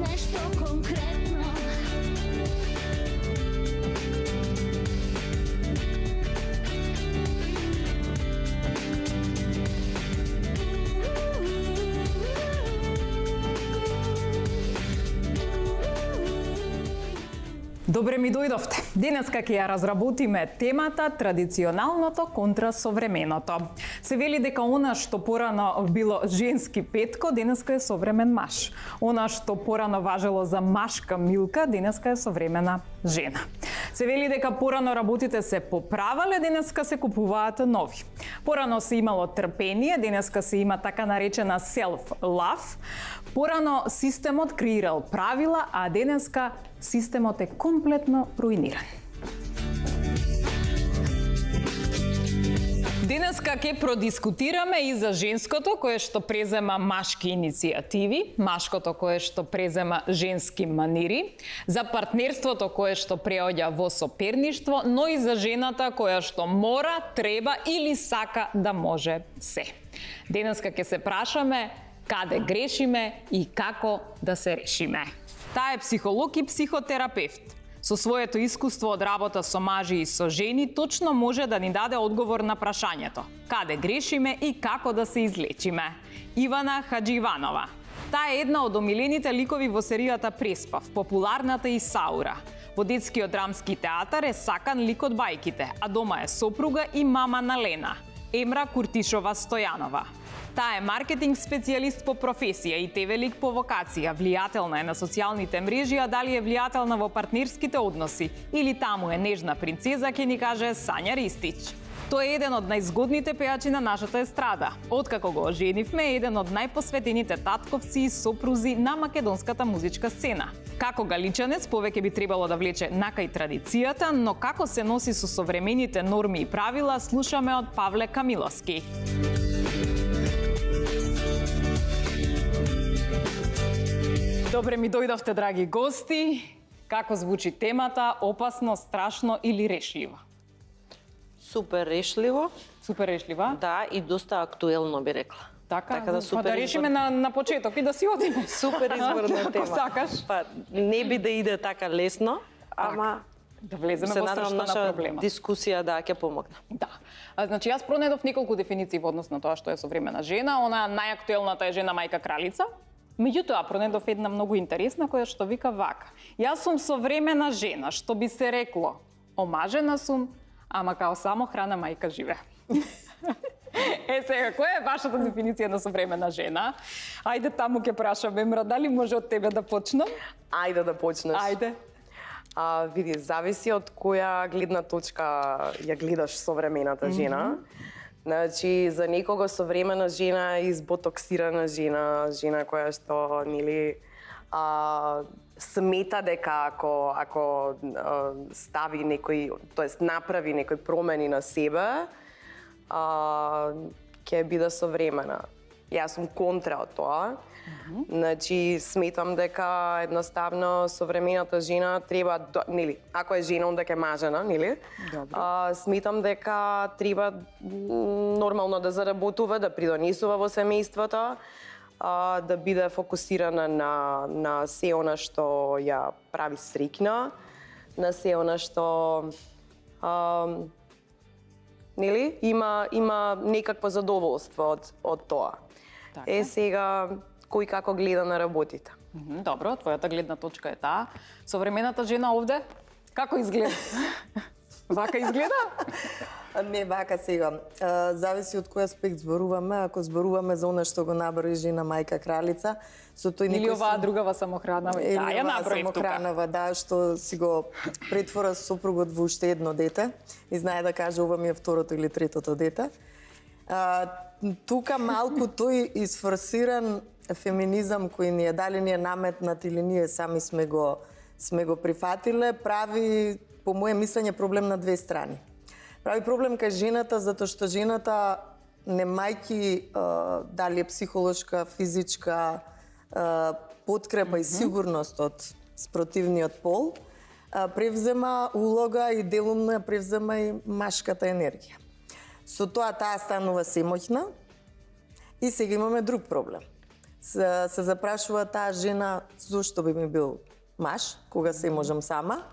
nešto konkretno. Добре ми дојдовте. Денеска ќе ја разработиме темата традиционалното контра современото. Се вели дека она што порано било женски петко, денеска е современ маж. Она што порано важело за машка милка, денеска е современа жена. Се вели дека порано работите се поправале, денеска се купуваат нови. Порано се имало трпение, денеска се има така наречена self-love. Порано системот креирал правила, а денеска системот е комплетно руиниран. Денеска ќе продискутираме и за женското кое што презема машки иницијативи, машкото кое што презема женски манири, за партнерството кое што преоѓа во соперништво, но и за жената која што мора, треба или сака да може се. Денеска ќе се прашаме каде грешиме и како да се решиме. Таа е психолог и психотерапевт. Со своето искуство од работа со мажи и со жени, точно може да ни даде одговор на прашањето каде грешиме и како да се излечиме. Ивана Хаџииванова. Таа е една од омилените ликови во серијата Преспав, популарната Исаура. Во детскиот драмски театар е сакан лик од бајките, а дома е сопруга и мама на Лена, Емра Куртишова Стојанова. Таа е маркетинг специјалист по професија и TV-лик по вокација, влијателна е на социјалните мрежи, а дали е влијателна во партнерските односи или таму е нежна принцеза, ќе ни каже Сања Ристич. Тој е еден од најзгодните пејачи на нашата естрада. Откако го оженивме, е еден од најпосветените татковци и сопрузи на македонската музичка сцена. Како галичанец, повеќе би требало да влече накај традицијата, но како се носи со современите норми и правила, слушаме од Павле Камиловски. Добре ми дојдовте, драги гости. Како звучи темата? Опасно, страшно или решливо? Супер решливо. Супер решлива? Да, и доста актуелно би рекла. Така да супер да решиме на почеток и да си одиме. Супер изборна тема. Ако сакаш. Па не би да иде така лесно, ама да влеземе во срцата на проблемот. Дискусија да ќе помогне. Да. Значи јас пронедов неколку дефиниции во однос на тоа што е современа жена. Она најактуелната е жена мајка кралица. Меѓутоа, пронедов една многу интересна која што вика вака. Јас сум современа жена, што би се рекло, омажена сум, ама као само храна мајка живе. Сега, која е вашата дефиниција на современа жена? Ајде таму ќе прашам, Емра, дали може од тебе да почнам? Ајде да почнеш. Ајде. Види, зависи од која гледна точка ја гледаш современата жена. Значи, за некого современа жена е изботоксирана жена, жена која што, нели, смета дека ако стави некој, тоест направи некои промени на себе, ќе биде современа. Јас сум контра од тоа. Значи, сметам дека едноставно современата жена треба, нели, ако е жена, онда ќе мажена, нели? Сметам дека треба нормално да заработува, да придонесува во семејството, да биде фокусирана на се она што ја прави среќна, на се она што нели, има некакво задоволство од тоа. Така. Сега кој како гледа на работите. Добро, твојата гледна точка е таа. Современата жена овде, како изгледа? Вака изгледа? Не вака сега. Зависи од кој аспект зборуваме. Ако зборуваме за она што го наброи жена мајка кралица, со тој или оваа другава самохранава, да, ја наброив тука. Самохранава, да, што си го претвора сопругот во уште едно дете и знае да каже ова ми е второто или третото дете. Тука малку тој изфорсиран феминизам кој ни е дали ни е наметнат или ние сами сме го прифатиле, прави по моje мислење проблем на две страни. Прави проблем кај жената затоа што жената немајки дали е психолошка, физичка подкрепа и сигурност од спротивниот пол, превзема улога и делумно превзема и машката енергија. Со тоа таа станува семоќна и сега имаме друг проблем. се запрашува таа жена зошто би ми бил маж, кога се можам сама.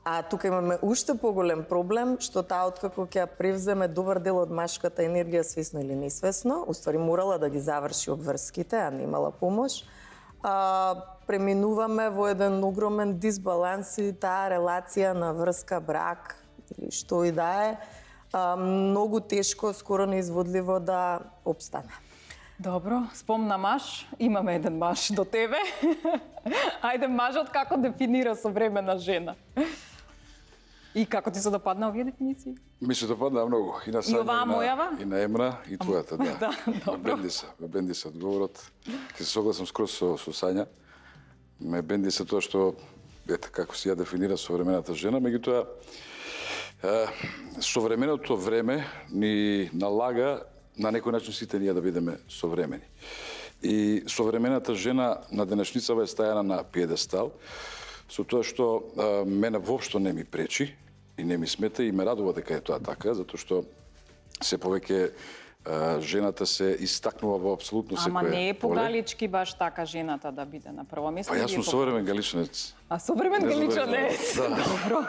А тука имаме уште поголем проблем, што таа откако ќе ја превземе добар дел од машката енергија, свесно или несвесно, уствари морала да ги заврши обврските, а немала помош, преминуваме во еден огромен дисбаланс и таа релација на врска, брак или што и да е, многу тешко, скоро неизводливо да обстане. Добро, спомна маж, имаме еден маж до тебе. Ајде, мажот како дефинира современа жена? И како ти се допадна овие дефиниции? Ми се допадна многу. И на Сања, оваа мојава? и на Емра, и твојата, да. Да, добро. Ме бенди се одговорот. Ке се согласам скроз со Сања. Ме бенди се тоа што, ете, како си ја дефинира современата жена, меѓутоа, современото време ни налага на некој начин сите ние да бидеме современи. И современата жена на денешницава е стајана на пиедестал, со тоа што мене воопшто не ми пречи и не ми смета и ме радува дека е тоа така, затоа што се повеќе жената се истакнува во апсолутно секое Ама не е поле. погалички баш така жената да биде на прво место. Па јас сум современ галичанец. А современ Не галичанец? Да. Добро.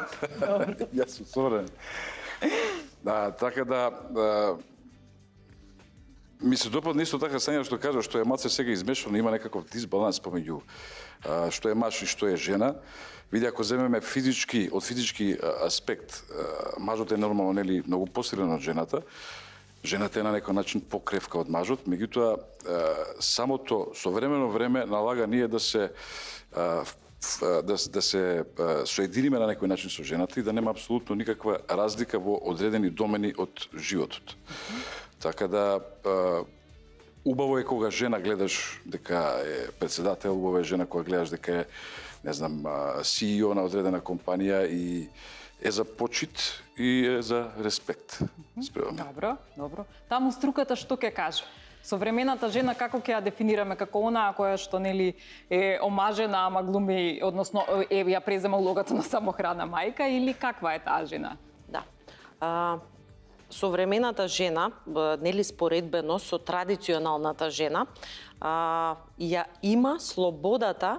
Јас сум современ. Така да, ми се допадна исто така Сања што кажа што е маце сега измешано, има некаков дисбаланс помеѓу што е маж и што е жена. Види, ако земеме од физички аспект, мажот е нормално нели многу посилен од жената. Жената е на некој начин покревка од мажот, меѓутоа самото современо време налага ние да се соединиме на некој начин со жената и да нема апсолутно никаква разлика во одредени домени од животот. Така да убаво е кога жена гледаш дека е председател, убаво е жена кога гледаш дека е, не знам, CEO на одредена компанија и е за почит и е за респект спрема. Добро, добро. Таму струката што ќе каже? Современата жена како ќе ја дефинираме, како онаа која што нели е омажена, ама глуми, односно ја презема улогата на самохрана мајка, или каква е таа жена? Да. Современата жена, нели споредбено со традиционалната жена, ја има слободата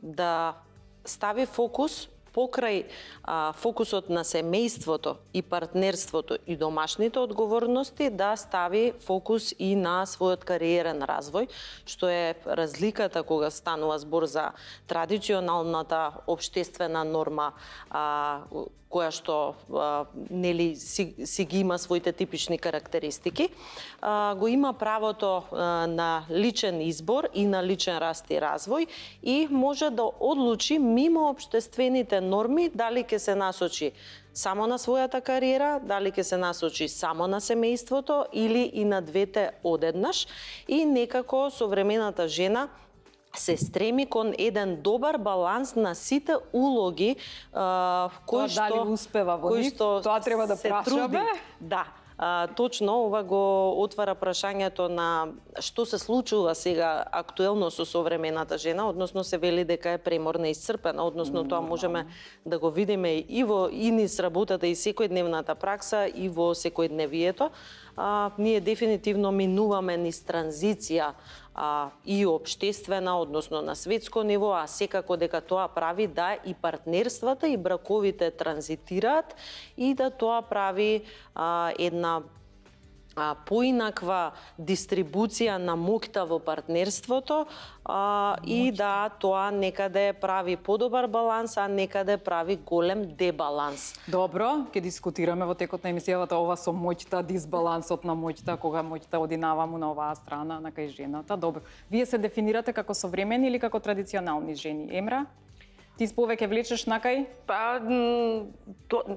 да стави фокус покрај фокусот на семејството и партнерството и домашните одговорности, да стави фокус и на својот кариерен развој, што е разликата кога станува збор за традиционалната општествена норма, која што нели си ги има своите типични карактеристики, го има правото на личен избор и на личен раст и развој и може да одлучи мимо општествените норми дали ќе се насочи само на својата кариера, дали ќе се насочи само на семејството или и на двете одеднаш, и некако современата жена се стреми кон еден добар баланс на сите улоги кои што дали успева во нив, тоа треба да прашаме. Да. Точно, ова го отвара прашањето на што се случува сега актуелно со современата жена, односно се вели дека е преморна и исцрпена, односно тоа можеме да го видиме и низ работата и секојдневната пракса и во секојдневието. Ние дефинитивно минуваме низ транзиција и општествена, односно на светско ниво, а секако дека тоа прави да и партнерствата и браковите транзитираат и да тоа прави една поинаква дистрибуција на моќта во партнерството и да тоа некаде прави подобар баланс, а некаде прави голем дебаланс. Добро, ќе дискутираме во текот на емисијата ова со моќта, дисбалансот на моќта, кога моќта оди наваму на оваа страна, на кај жената. Добро. Вие се дефинирате како современи или како традиционални жени? Емра? Ти повеќе влечеш накај? Па,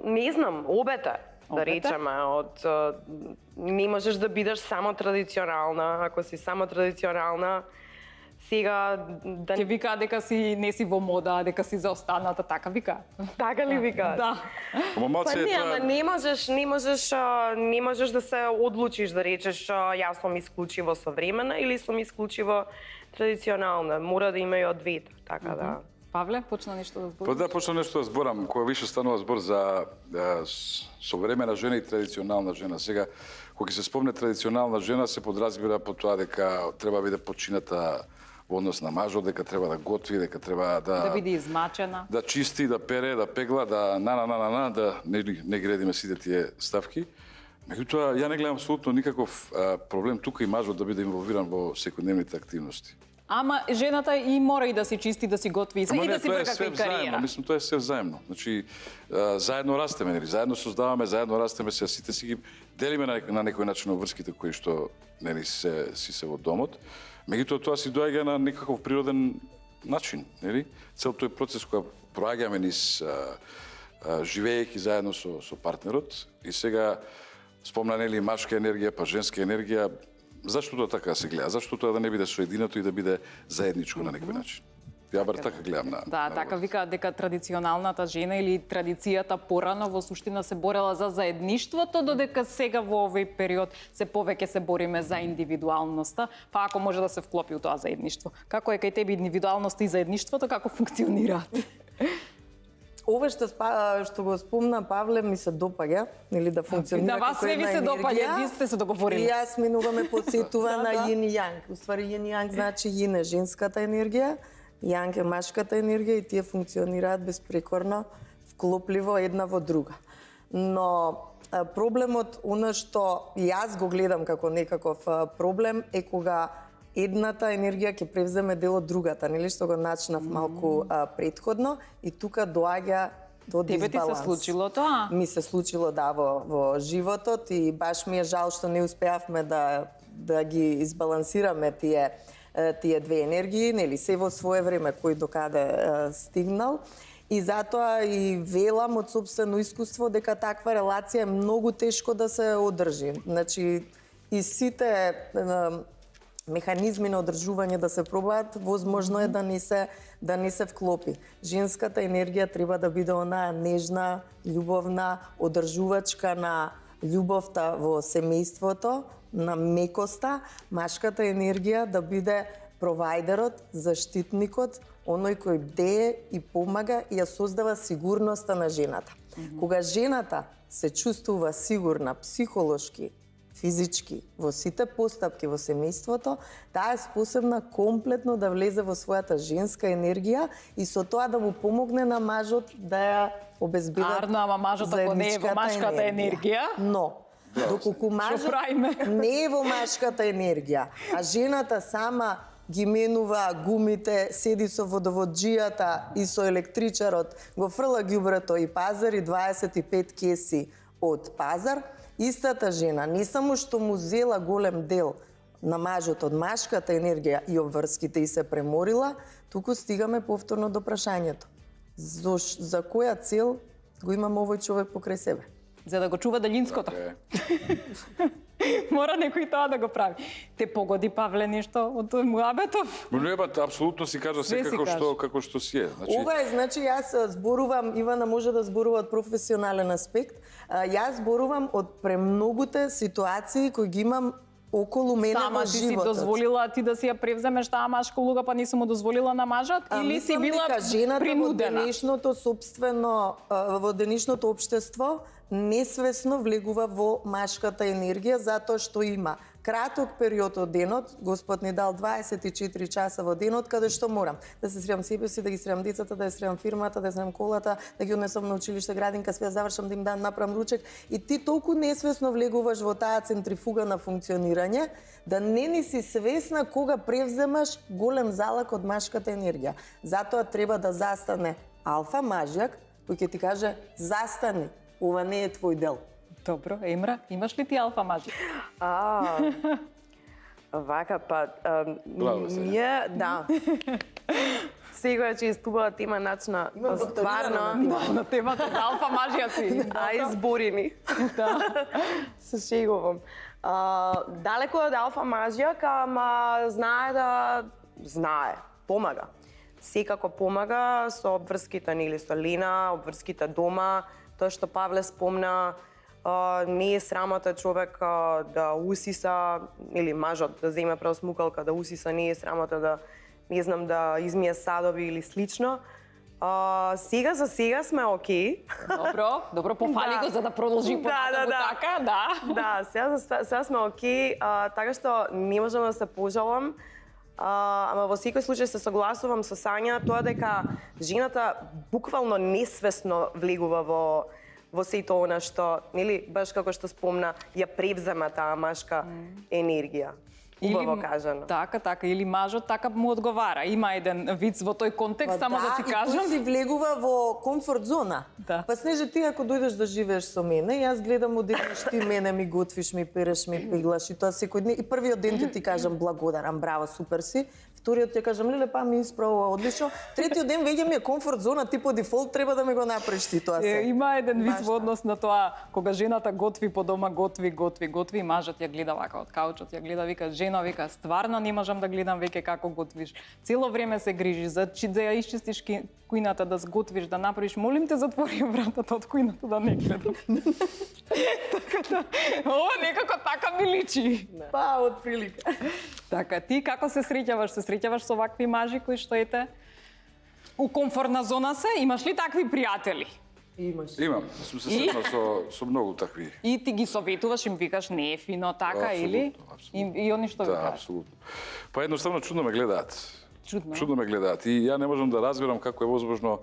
не знам, обете. Да речеме, не можеш да бидеш само традиционална. Ако си само традиционална, сега да Ќе вика дека си не си во мода, дека си заостаната, така вика. така ли вика? Да. Ама Па маце не, е ама не можеш да се одлучиш да речеш јас сум исклучиво современа или сум исклучиво традиционална. Мора да има и од двете, така да. Павле, почна нешто да збориш? Па да, почна нешто да зборам, кога више станува збор за современа жена и традиционална жена. Сега, кога ќе се спомне традиционална жена, се подразбира по тоа дека треба да биде почината во однос на мажот, дека треба да готви, дека треба Да биде измачена. да чисти, да пере, да пегла, да да не ги редиме сите тие ставки. Меѓутоа, ја не гледам апсолутно никаков проблем тука и мажот да биде инволвиран во секојдневните активности. Ама жената и мора и да си чисти, да си готви и да си бркака и кариера. Мислам, тоа е се взаемно. Значи, заедно растеме, нели? Заедно создаваме, заедно растеме, се сите си ги делиме на некој начин обврските кои што нели се во домот. Меѓутоа тоа си доаѓа на некаков природен начин, нели? Цел тој процес кој проаѓаме низ живеејќи заедно со партнерот и сега спомна нели машка енергија па женска енергија. Зашто тоа така се гледа? Зашто тоа да не биде соединето и да биде заедничко на некој начин? Ја бар така гледам на... Да, така викаат дека традиционалната жена или традицијата порано во суштина се борела за заедништвото, додека сега во овој период се повеќе се бориме за индивидуалноста, па ако може да се вклопи у тоа заедништво. Како е кај тебе индивидуалноста и заедништвото, како функционираат? Ова што го спомна Павле ми се допаѓа, или да функционира На вас како не ви една се допаѓа, енергија. ви сте се договорили. И јас минуваме подсетува на да. јин и јанг. Уствари јин и јанг значи јин е женската енергија, јанг е машката енергија и тие функционираат безпрекорно, вклопливо една во друга. Но проблемот, она што јас го гледам како некаков проблем, е кога едната енергија ќе превземе дел од другата, нели што го начнав малку претходно и тука доаѓа до Тебе ти се дисбаланс. случило тоа? Ми се случило да во животот и баш ми е жал што не успеавме да ги избалансираме тие две енергии, нели се во свое време кој докаде стигнал. И затоа и велам од сопствено искуство дека таква релација е многу тешко да се одржи. Значи и сите механизми на одржување да се пробаат, возможно е да не се вклопи. Женската енергија треба да биде онаа нежна, љубовна, одржувачка на љубовта во семејството, на мекоста. Машката енергија да биде провајдерот, заштитникот, оној кој бдее и помага и ја создава сигурноста на жената. Кога жената се чувствува сигурна психолошки, физички, во сите постапки во семејството, таа е способна комплетно да влезе во својата женска енергија и со тоа да му помогне на мажот да ја обезбеди Арно, ама мажот ако не е во машката енергија? Но, доколку мажот правиме? не е во машката енергија, а жената сама ги менува гумите, седи со водоводжијата и со електричарот, го фрла ѓубрето и пазари 25 кеси од пазар, истата жена не само што му зела голем дел на мажот од машката енергија и обврските и се преморила, туку стигаме повторно до прашањето. За која цел го имам овој човек покрај себе? За да го чува далинското. Мора некој тоа да го прави. Те погоди, Павле, нешто од тој муабетов? Апсолутно си кажа Све се си кажа. како што си е. Значи, Ова е, значи, јас зборувам, Ивана може да зборува од професионален аспект, јас зборувам од премногуте ситуации кои ги имам околу мене Сама во ти си животот. дозволила ти да си ја превземеш таа машка улога, па не си му дозволила на мажот? Или си Мислам била дека жената принудена? во денешното собствено, во денешното општество несвесно влегува во машката енергија затоа што има краток период од денот, Господ ни дал 24 часа во денот, каде што морам да се среам себе си, да ги среам децата, да ја среам фирмата, да ја среам колата, да ги однесам на училиште, градинка, све завршам, да им дам направам ручек и ти толку несвесно влегуваш во таа центрифуга на функционирање, да не ни си свесна кога превземаш голем залак од машката енергија. Затоа треба да застане алфа мажјак, кој ќе ти каже застани, ова не е твој дел. Добро, Емра, имаш ли ти алфа мажи? Вака, па, Браво, Сења. ние, да. Сега че истубава тема начина, стварно, На темата за алфа мажија си. а изборени. Да. Се шегувам. Далеко од алфа мажјак, ама знае, помага. Секако помага со обврските, нели, со Лена, обврските дома, тоа што Павле спомна, не е срамота човек да усиса, или мажот да земе преосмукалка, да усиса, не е срамота да, не знам, да измие садови или слично. Сега за сега сме окей. Добро, пофали Да. го за да продолжи понатаму така, да. Да, сега сме окей, така што не можам да се пожалам. Ама во секој случај се согласувам со Сања тоа дека жената буквално несвесно влегува во сето она што, нели, баш како што спомна, ја превзема таа машка енергија. Убаво кажано. Така, или мажот така му одговара. Има еден виц во тој контекст, само да ти И кажам. тој си влегува во комфорт зона. Да. Па Снеже, ти ако дојдеш да живееш со мене, јас гледам одеднаш ти мене ми готвиш, ми переш, ми пеглаш и тоа секој ден. И првиот ден ти кажам благодарам, браво, супер си. Вториот ти кажам, леле, па ми исправува одлично. Третиот ден веќе ми е комфорт зона, ти по дефолт треба да ми го направиш ти тоа се. Има еден виц во однос на тоа, кога жената готви по дома, готви, и мажот ја гледа вака од каучот, ја гледа, вика, жено, вика, стварно не можам да гледам веќе како готвиш. Цело време се грижиш за да ја исчистиш кујната, да сготвиш, да направиш. Молим те, затвори вратата од кујната да не гледам. Така да, ова некако така ми личи. Па, од прилика. Така, ти како се среќаваш? Се среќаваш со вакви мажи кои што ете у комфортна зона се? Имаш ли такви пријатели? Имаш. Имам, сум се сретнал со многу такви. И ти ги советуваш, им викаш не е фино така или? Апсолутно. И они што Да, викаат? апсолутно. Па едноставно чудно ме гледаат. Чудно. Чудно ме гледаат. И ја не можам да разберам како е возможно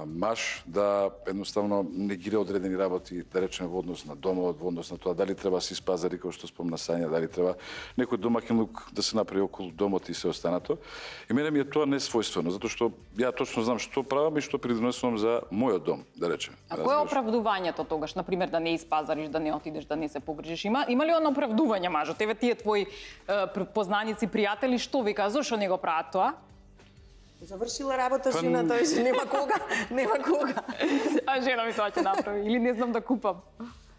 маж да едноставно негира одредени работи, да речеме во однос на домот, во однос на тоа дали треба да се испазари, како што спомна Сања, дали треба некој домаќинлук да се направи околу домот и се останато. И мене ми е тоа несвојствено, затоа што ја точно знам што правам и што придонесувам за мојот дом, да речеме. А кое е оправдувањето тогаш? Например, да не испазариш, да не отидеш, да не се погрижиш. Има ли оно оправдување, мажот? Еве тие твои познаници, пријатели, што вика, зошто не го прават тоа? Завршила работа жената, веќе нема кога. А жена ми тоа ќе направи. Или не знам да купам.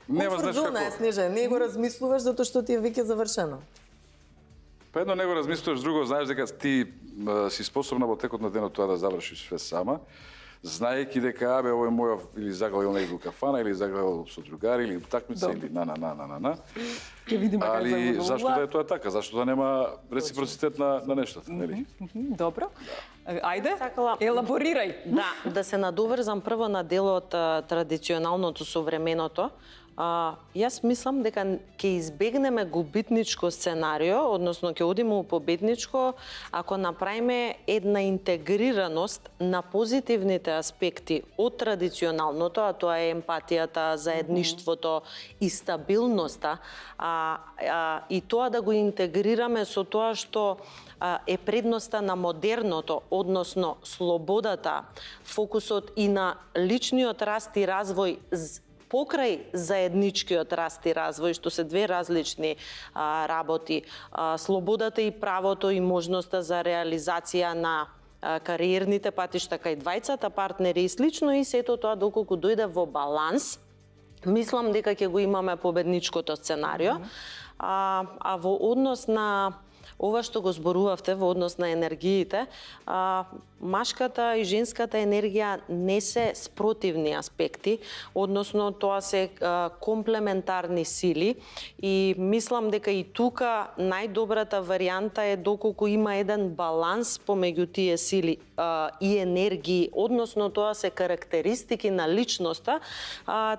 Нема Комфорт знаеш зона е, како. Снежа, не го размислуваш затоа што ти е веќе завршено. Па едно него размислуваш, друго знаеш дека ти си способна во текот на денот тоа да завршиш све сама, знаејќи дека абе овој мојов или заглавил негде у кафана или заглавил со другари или утакмица или на. Ќе видиме како Али се зашто да е тоа така? Зашто да нема реципроцитет на нештата, нели? Добро. Ајде, Сакала- елаборирај. Да се надоврзам прво на делот традиционалното современото. Јас мислам дека ќе избегнеме губитничко сценарио, односно ќе одиме у победничко, ако направиме една интегрираност на позитивните аспекти од традиционалното, а тоа е емпатијата, заедништвото и стабилноста, и тоа да го интегрираме со тоа што е предноста на модерното, односно слободата, фокусот и на личниот раст и развој покрај заедничкиот раст и развој, што се две различни работи. Слободата и правото и можноста за реализација на кариерните патишта кај двајцата партнери и слично, и сето тоа доколку дојде во баланс, мислам дека ќе го имаме победничкото сценарио. А во однос на ова што го зборувавте во однос на енергиите, машката и женската енергија не се спротивни аспекти, односно тоа се комплементарни сили, и мислам дека и тука најдобрата варијанта е доколку има еден баланс помеѓу тие сили и енергии, односно тоа се карактеристики на личноста,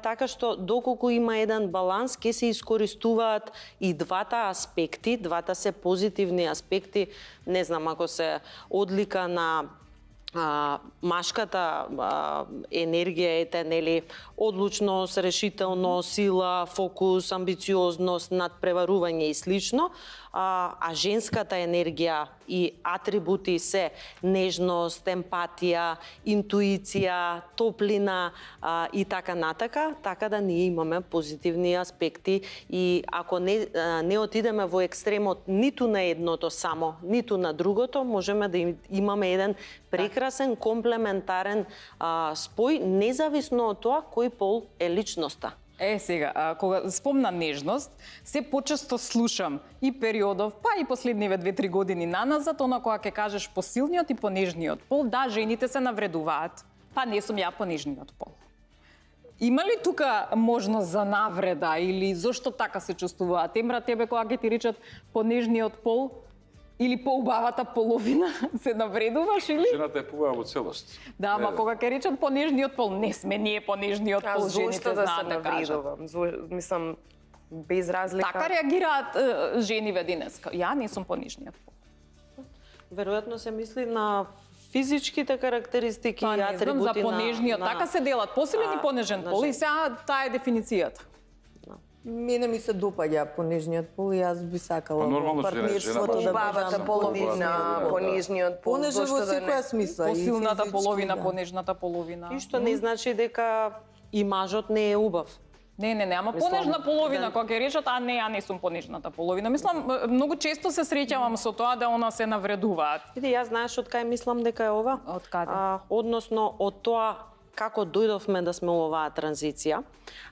така што доколку има еден баланс ќе се искористуваат и двата аспекти, двата се позитивни аспекти, не знам, ако се одлика на машката енергија ете, нели, одлучност, решителност, сила, фокус, амбициозност, надпреварување и слично, а женската енергија и атрибути се нежност, емпатија, интуиција, топлина и така натака, така да ние имаме позитивни аспекти, и ако не отидеме во екстремот ниту на едното само, ниту на другото, можеме да имаме еден прекрасен комплементарен спој, независно од тоа кој пол е личноста. Сега, кога спомна нежност, се почесто слушам и периодов, па и последниве 2-3 години наназад, она кога ќе кажеш по силниот и по нежниот пол, да, жените се навредуваат, па не сум ја по нежниот пол. Има ли тука можност за навреда или зошто така се чувствуваат? Емра, тебе кога ќе ти речат по нежниот пол, Или поубавата половина се навредуваш или? Жената е поубава во целост. Да, ама Не, кога ќе речат понежниот пол, не сме ние понежниот А пол, жените зошто да се знаат да кажат. навредувам? Мислам, без разлика. Така реагираат жениве денеска. Ја не сум понижниот пол. Веројатно се мисли на физичките карактеристики Па и не знам за атрибути понежниот. на... Така се делат посилен и понежен на пол и жени. сега таа е дефиницијата. Мене ми се допаѓа понижниот пол и јас би сакала Па нормално во жена партнерството може. да Бабата бидам половина, Да. понижниот пол, понеже во зошто да секоја не? смисла. и Посилната физички, половина, да. понежната половина. И што не значи дека и мажот не е убав. Не, ама Мислам, понежна половина, да. кога ќе речат, а не, ја не сум понежната половина. Мислам, многу често се среќавам со тоа да она се навредуваат. Види, јас знаеш од кај мислам дека е ова? Од каде? Односно, од тоа како дојдовме да сме во оваа транзиција,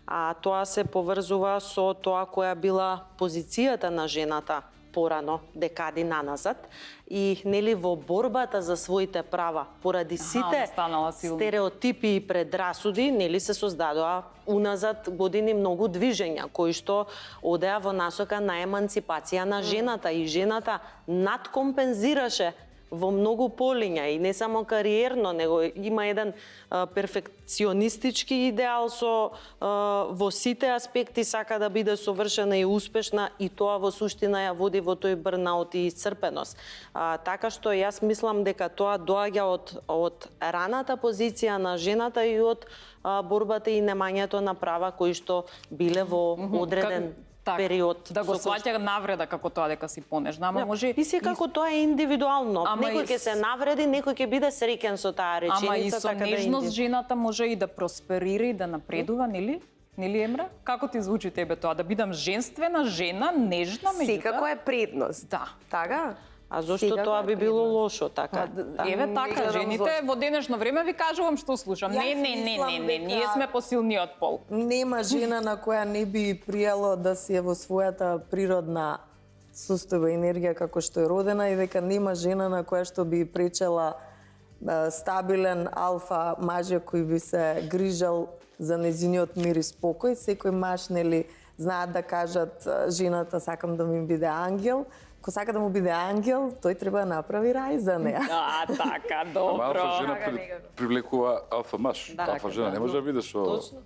а тоа се поврзува со тоа која била позицијата на жената порано, декади наназад, и нели во борбата за своите права, поради сите останала силна. стереотипи и предрасуди, нели се создадоа уназад години многу движења кои што одеа во насока на еманципација на жената и жената надкомпензираше во многу полиња и не само кариерно, него има еден перфекционистички идеал со во сите аспекти сака да биде совршена и успешна и тоа во суштина ја води во тој брнаут и исцрпеност. Така што јас мислам дека тоа доаѓа од раната позиција на жената и од борбата и немањето на права кои што биле во одреден период. Да го со кој сваќа навреда како тоа дека си понежна, ама може И секако тоа е индивидуално. Ама Некој и ќе се навреди, некој ќе биде среќен со таа реченица, Ама и со така нежност да жената може и да просперира и да напредува, нели? Нели, Емра? Како ти звучи тебе тоа? Да бидам женствена жена, нежна, меѓутоа? Секако е предност. Да. Така? А зошто Секако тоа е би било предност. лошо, така? Еве Не така, гледам жените зошто. во денешно време ви кажувам што слушам. Јас Не, мислам дека- ние сме посилниот пол. Нема жена на која не би пријало да си е во својата природна состојба и енергија како што е родена и дека нема жена на која што би пречела стабилен алфа мажје кој би се грижал за незиниот мир и спокој. Секој маж, нели, знаат да кажат жената сакам да ми биде ангел. Ко сака да му биде ангел, тој треба да направи рај за неа. Така, Ама добро. алфа жена привлекува алфа маж. Да, Алфа жена не може да биде со... Точно.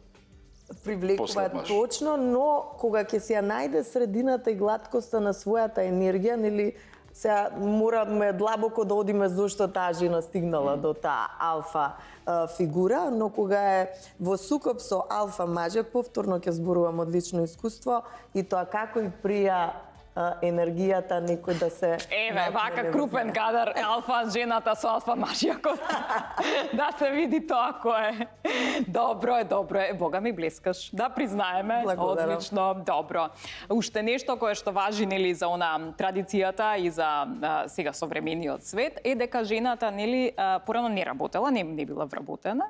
Привлекува Послаб маж. точно, но кога ќе си ја најде средината и глаткоста на својата енергија, нели, сега мораме длабоко да одиме зошто таа жена стигнала до таа алфа фигура, но кога е во сукоп со алфа мажјак, повторно ќе зборувам од лично искуство, и тоа како и прија енергијата некој да се... Еве, вака напредне крупен во неа. кадар, алфа жената со алфа мажјакот. Да се види тоа кој е. Добро е. Бога ми блескаш. Да признаеме. Благодарам. Одлично, добро. Уште нешто кое што важи нели за она традицијата и за сега современиот свет е дека жената нели порано не работела, не била вработена.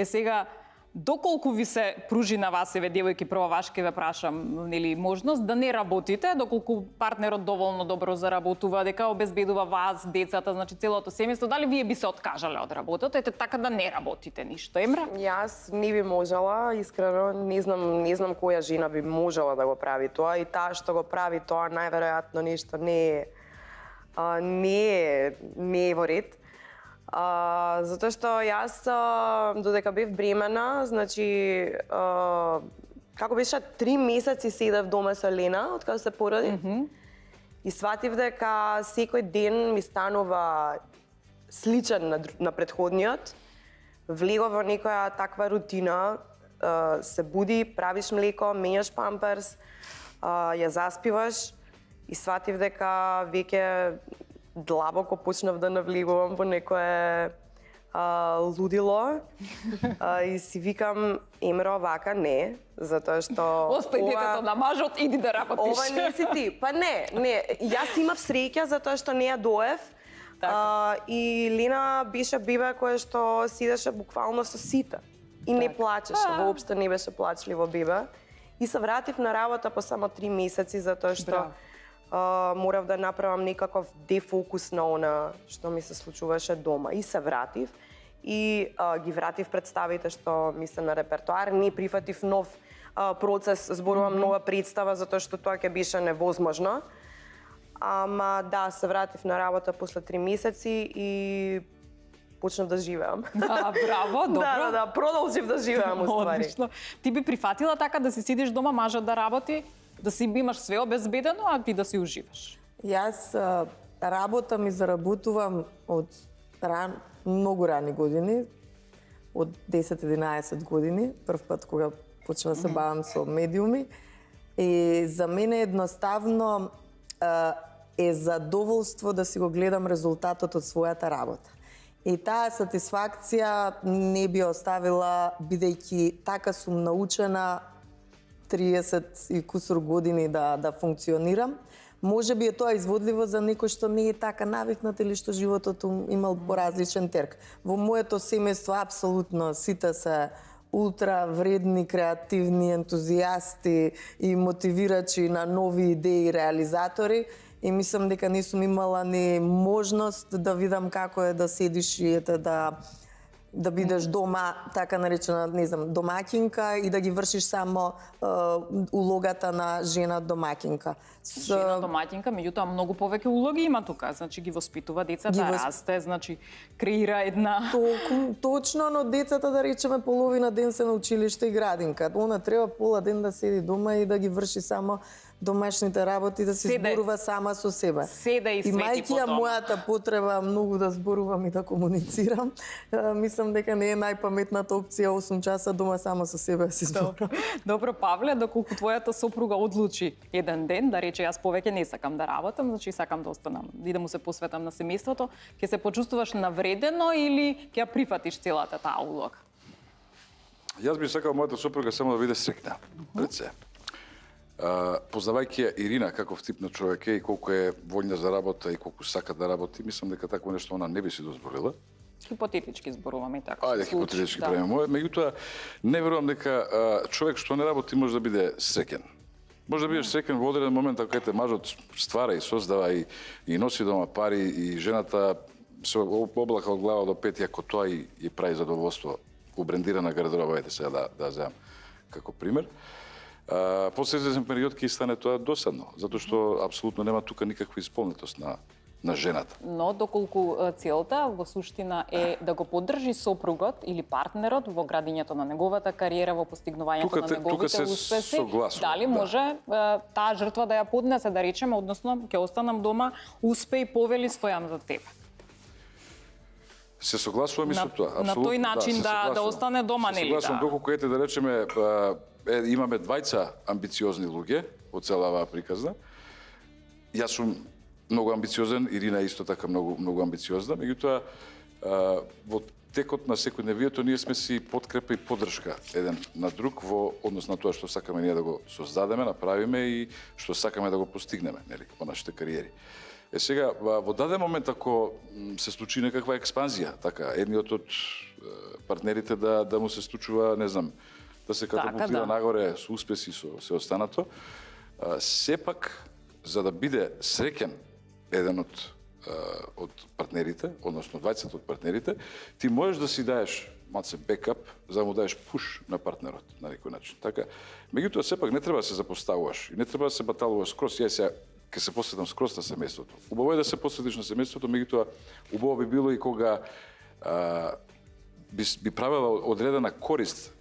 Сега доколку ви се пружи на вас, еве девојки, прво ваш ке ве прашам, нели, можност да не работите, доколку партнерот доволно добро заработува, дека обезбедува вас, децата, значи целото семејство, дали вие би се откажале од работата, ете така да не работите ништо, Емра? Јас не би можела, искрено, не знам која жена би можела да го прави тоа и таа што го прави тоа најверојатно нешто не е во ред. Затоа што јас додека бев бремена, значи како беше 3 месеци седев дома со Лена од кога се породи. И сватив дека секој ден ми станува сличен на претходниот. Влегов во некоја таква рутина, се буди, правиш млеко, менјаш памперс, ја заспиваш и сватив дека веќе длабоко почнав да навлегувам во некое лудило и си викам, Емро, вака не, затоа што... Остај детето на мажот, иди да работиш. Ова не си ти. Па не, јас имав среќа затоа што не ја доев. И Лена беше бебе кое што сидеше буквално со сите. И не плачеше, воопшто не беше плачливо бебе. И се вратив на работа по само 3 месеци затоа што морав да направам некаков дефокус на она што ми се случуваше дома. И се вратив и ги вратив представите што ми се на репертоар. Не прифатив нов процес, зборувам нова представа, затоа што тоа ќе беше невозможно. Ама да, се вратив на работа после 3 месеци и почнав да живеам. Браво, добро. Да, продолжив да живеам уствари. Одлично. Ти би прифатила така да си сидиш дома, мажот да работи, да си имаш све обезбедено, а ти да си уживаш? Јас работам и заработувам од многу рани години, од 10-11 години, прв пат кога почнав да се бавам со медиуми. И за мене едноставно е задоволство да си го гледам резултатот од својата работа. И таа сатисфакција не би оставила, бидејќи така сум научена 30 и кусур години да функционирам. Може би е тоа изводливо за некој што не е така навикнат или што животот имал поразличен терк. Во моето семејство апсолутно сите се ултра вредни, креативни, ентузијасти и мотивирачи на нови идеи и реализатори. И мислам дека не сум имала ни можност да видам како е да седиш и да бидеш дома, така наречена, не знам, домаќинка и да ги вршиш само улогата на жена домаќинка. Жена домаќинка, меѓутоа многу повеќе улоги има тука. Значи ги воспитува децата, расте, значи креира една... Точно, но децата, да речеме, половина ден се на училиште и градинка. Она треба пола ден да седи дома и да ги врши само домашните работи, да се зборува сама со себе. Седа и свети Имајќи ја мојата потреба многу да зборувам и да комуницирам, мислам дека не е најпаметната опција 8 часа дома само со себе да си зборувам. Добро, Павле, доколку твојата сопруга одлучи еден ден да рече јас повеќе не сакам да работам, значи сакам да останам и да му се посветам на семејството, ќе се почувствуваш навредено или ќе ја прифатиш целата таа улога? Јас би сакал мојата сопруга само да биде среќна пред се. Познавајќи ја Ирина каков тип на човек е и колку е вољна за работа и колку сака да работи, мислам дека такво нешто она не би си дозволила. Хипотетички зборуваме и така. Ајде, хипотетички правиме. Меѓутоа, не верувам дека човек што не работи може да биде среќен. Може да бидеш среќен во одреден момент ако ете мажот ствара и создава и носи дома пари и жената се облака од глава до пет, ако тоа и прави задоволство у брендирана гардероба, ете сега да земам како пример. После известен период ќе стане тоа досадно, затоа што апсолутно нема тука никаква исполнетост на жената. Но доколку целта во суштина е да го поддржи сопругот или партнерот во градењето на неговата кариера, во постигнувањето на неговите успеси, дали може таа жртва да ја поднесе, да речеме, односно ќе останам дома, успеј, повели, стојам за тебе. Се согласувам и со тоа. На тој начин да остане дома, нели? Согласувам, доколку ете да речеме имаме двајца амбициозни луѓе од цела оваа приказна. Јас сум многу амбициозен, Ирина исто така многу амбициозна, меѓутоа во текот на секојдневието ние сме си подкрепа и поддршка еден на друг во однос на тоа што сакаме ние да го создадеме, направиме и што сакаме да го постигнеме, нели, во нашите кариери. Сега, во даден момент, ако се случи некаква експанзија, така, едниот од партнерите да му се случува, не знам, да се катапултира нагоре со успеси, со се останато, сепак, за да биде среќен еден од партнерите, односно двајцата од партнерите, ти можеш да си даеш малце бекап, за да му даеш пуш на партнерот на некој начин. Така, меѓутоа сепак не треба да се запоставуваш и не треба да се баталуваш скроз. Јас сега ќе се посветам скроз на семејството. Убаво е да се посветиш на семејството, меѓутоа убаво би било и кога би правила одредена корист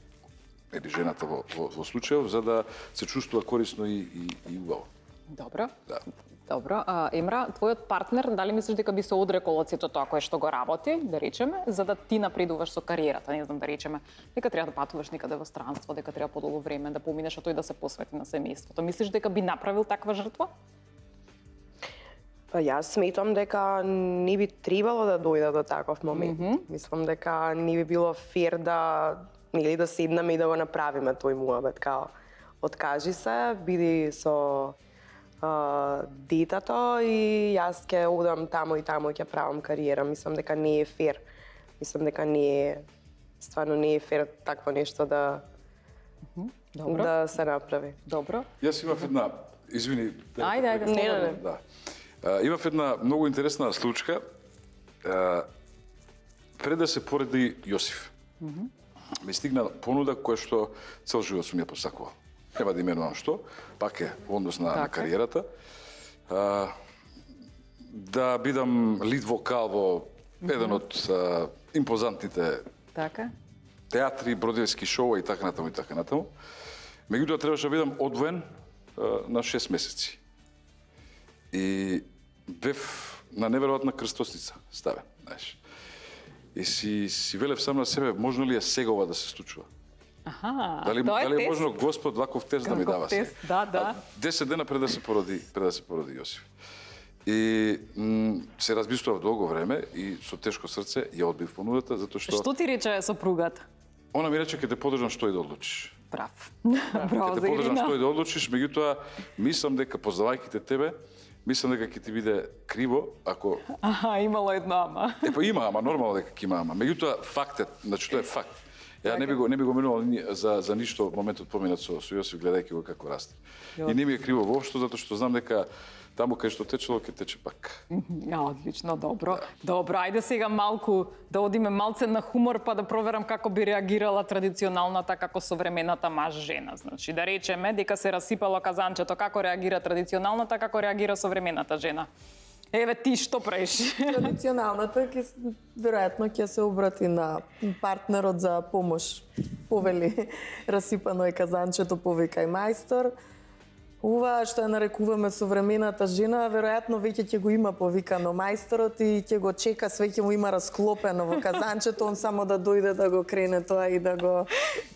или жената во случајов за да се чувствува корисно и убаво. Добро. Да. Добро. Емра, твојот партнер, дали мислиш дека би се одрекол од сето тоа кое што го работи, да речеме, за да ти напредуваш со кариерата, не знам, да речеме, дека треба да патуваш некаде во странство, дека треба подолго време да поминеш, а тој да се посвети на семејството. Мислиш дека би направил таква жртва? Па јас сметам дека не би требало да дојде до таков момент. Мислам дека не би било фер да седнеме и да го направиме тој муабет, као откажи се, биди со детето и јас ќе одам таму и таму и ќе правам кариера. Мислам дека не е фер. Мислам дека стварно не е фер такво нешто да се направи. Добро. Јас имав една, извини. Ајде. Не. Да. Имав една многу интересна случка. Пред да се пореди Јосиф, ми стигна понуда која што цел живот сум ја посакувал. Нема да именувам што, пак е во однос на кариерата. да бидам лид вокал во еден од импозантните Така? театри, бродевски шоуа и така натаму и така натаму. Меѓутоа требаше да бидам одвоен на 6 месеци. И бев на неверојатна крстосница ставен, знаеш. И си велев сам на себе, можно ли е сега ова да се случува? Аха, Дали тоа е е тест. можно Господ ваков тест да ми Каков дава? тест, да. 10 дена пред да се породи Јосиф. И се разбистував долго време и со тешко срце ја одбив понудата затоа што Што ти рече сопругата? она ми рече ќе те подржам што и да одлучиш. Прав. Ќе Браво те за подржам Ирина. што и да одлучиш, меѓутоа мислам дека познавајќите тебе, мислам дека ќе ти биде криво ако Аха, имало едно ама. Па има, ама нормално дека ќе има ама. Меѓутоа фактот, значи тоа е факт. Ја не би го минувал за ништо моментот поминат со Јосиф гледајќи го како расте. И не ми е криво воопшто затоа што знам дека таму кај што течело ќе тече пак. Ja, одлично, добро. Добро, ајде сега малку да одиме малце на хумор па да проверам како би реагирала традиционалната како современата маж-жена. Значи да речеме дека се расипало казанчето, како реагира традиционалната, како реагира современата жена. Еве ти што правиш? Традиционалната веројатно ќе се обрати на партнерот за помош. Повели, расипано е казанчето, повикај мајстор. Ова што ја нарекуваме современата жена, веројатно веќе ќе го има повикано мајсторот и ќе го чека, све ќе му има расклопено во казанчето, он само да дојде да го крене тоа и да го...